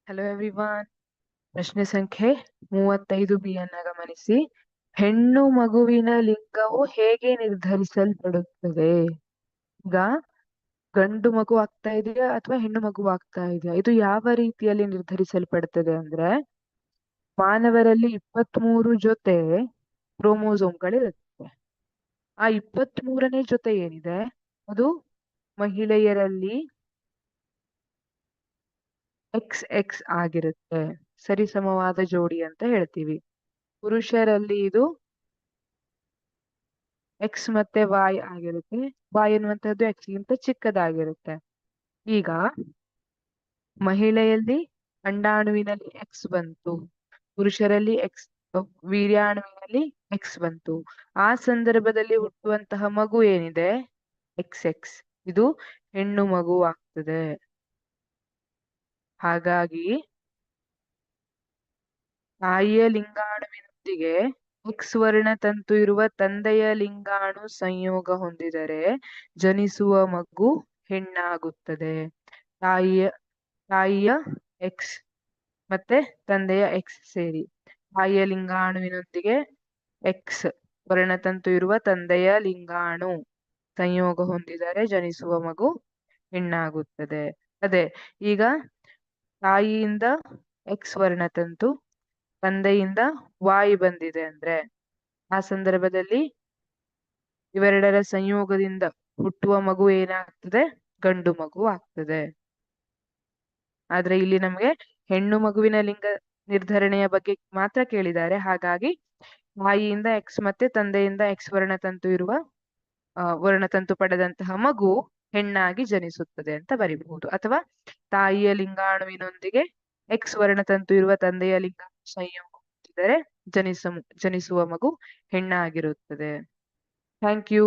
Hello everyone. ಪ್ರಶ್ನೆ ಸಂಖ್ಯೆ 35 ಅನ್ನ ಗಮನಿಸಿ. ಹೆಣ್ಣು ಮಗುವಿನ ಲಿಂಗವು ಹೇಗೆ ನಿರ್ಧರಿಸಲ್ಪಡುತ್ತದೆ? ಈಗ ಗಂಡು ಮಗು ಆಗ್ತಾ ಇದೆಯಾ ಅಥವಾ ಹೆಣ್ಣು ಮಗು ಆಗ್ತಾ ಇದೆಯಾ, ಇದು ಯಾವ ರೀತಿಯಲ್ಲಿ ನಿರ್ಧರಿಸಲ್ಪಡುತ್ತದೆ ಅಂದ್ರೆ, ಮಾನವರಲ್ಲಿ 23 ಜೊತೆ ಕ್ರೋಮೋಸೋಮ್ಗಳಿರುತ್ತೆ. ಆ 23ನೇ ಜೊತೆ ಏನಿದೆ ಅದು ಮಹಿಳೆಯರಲ್ಲಿ XX ಆಗಿರುತ್ತೆ. ಸರಿಸಮವಾದ ಜೋಡಿ ಅಂತ ಹೇಳ್ತೀವಿ. ಪುರುಷರಲ್ಲಿ ಇದು X ಮತ್ತೆ Y ಆಗಿರುತ್ತೆ. Y ಎನ್ನುವಂತಹದ್ದು X ಗಿಂತ ಚಿಕ್ಕದಾಗಿರುತ್ತೆ. ಈಗ ಮಹಿಳೆಯಲ್ಲಿ ಅಂಡಾಣುವಿನಲ್ಲಿ X ಬಂತು, ಪುರುಷರಲ್ಲಿ ವೀರ್ಯಾಣುವಿನಲ್ಲಿ X ಬಂತು. ಆ ಸಂದರ್ಭದಲ್ಲಿ ಹುಟ್ಟುವಂತಹ ಮಗು ಏನಿದೆ XX, ಇದು ಹೆಣ್ಣು ಮಗು ಆಗ್ತದೆ. ಹಾಗಾಗಿ ತಾಯಿಯ ಲಿಂಗಾಣುವಿನೊಂದಿಗೆ X ವರ್ಣತಂತು ಇರುವ ತಂದೆಯ ಲಿಂಗಾಣು ಸಂಯೋಗ ಹೊಂದಿದರೆ ಜನಿಸುವ ಮಗು ಹೆಣ್ಣಾಗುತ್ತದೆ. ತಾಯಿಯ X ಮತ್ತೆ ತಂದೆಯ X ಸೇರಿ ತಾಯಿಯ ಲಿಂಗಾಣುವಿನೊಂದಿಗೆ X ವರ್ಣತಂತು ಇರುವ ತಂದೆಯ ಲಿಂಗಾಣು ಸಂಯೋಗ ಹೊಂದಿದರೆ ಜನಿಸುವ ಮಗು ಹೆಣ್ಣಾಗುತ್ತದೆ. ಅದೇ ಈಗ ತಾಯಿಯಿಂದ X ವರ್ಣತಂತು, ತಂದೆಯಿಂದ Y ಬಂದಿದೆ ಅಂದ್ರೆ ಆ ಸಂದರ್ಭದಲ್ಲಿ ಇವೆರಡರ ಸಂಯೋಗದಿಂದ ಹುಟ್ಟುವ ಮಗು ಏನಾಗ್ತದೆ? ಗಂಡು ಮಗು ಆಗ್ತದೆ. ಆದ್ರೆ ಇಲ್ಲಿ ನಮಗೆ ಹೆಣ್ಣು ಮಗುವಿನ ಲಿಂಗ ನಿರ್ಧರಣೆಯ ಬಗ್ಗೆ ಮಾತ್ರ ಕೇಳಿದ್ದಾರೆ. ಹಾಗಾಗಿ ತಾಯಿಯಿಂದ X ಮತ್ತೆ ತಂದೆಯಿಂದ X ವರ್ಣತಂತು ಇರುವ ವರ್ಣತಂತು ಪಡೆದಂತಹ ಮಗು ಹೆಣ್ಣಾಗಿ ಜನಿಸುತ್ತದೆ ಅಂತ ಬರಿಬಹುದು. ಅಥವಾ ತಾಯಿಯ ಲಿಂಗಾಣುವಿನೊಂದಿಗೆ X ವರ್ಣತಂತು ಇರುವ ತಂದೆಯ ಲಿಂಗಾಣು ಸಂಯೋಗ ಹೊಂದಿದರೆ ಜನಿಸುವ ಮಗು ಹೆಣ್ಣಾಗಿರುತ್ತದೆ. Thank you.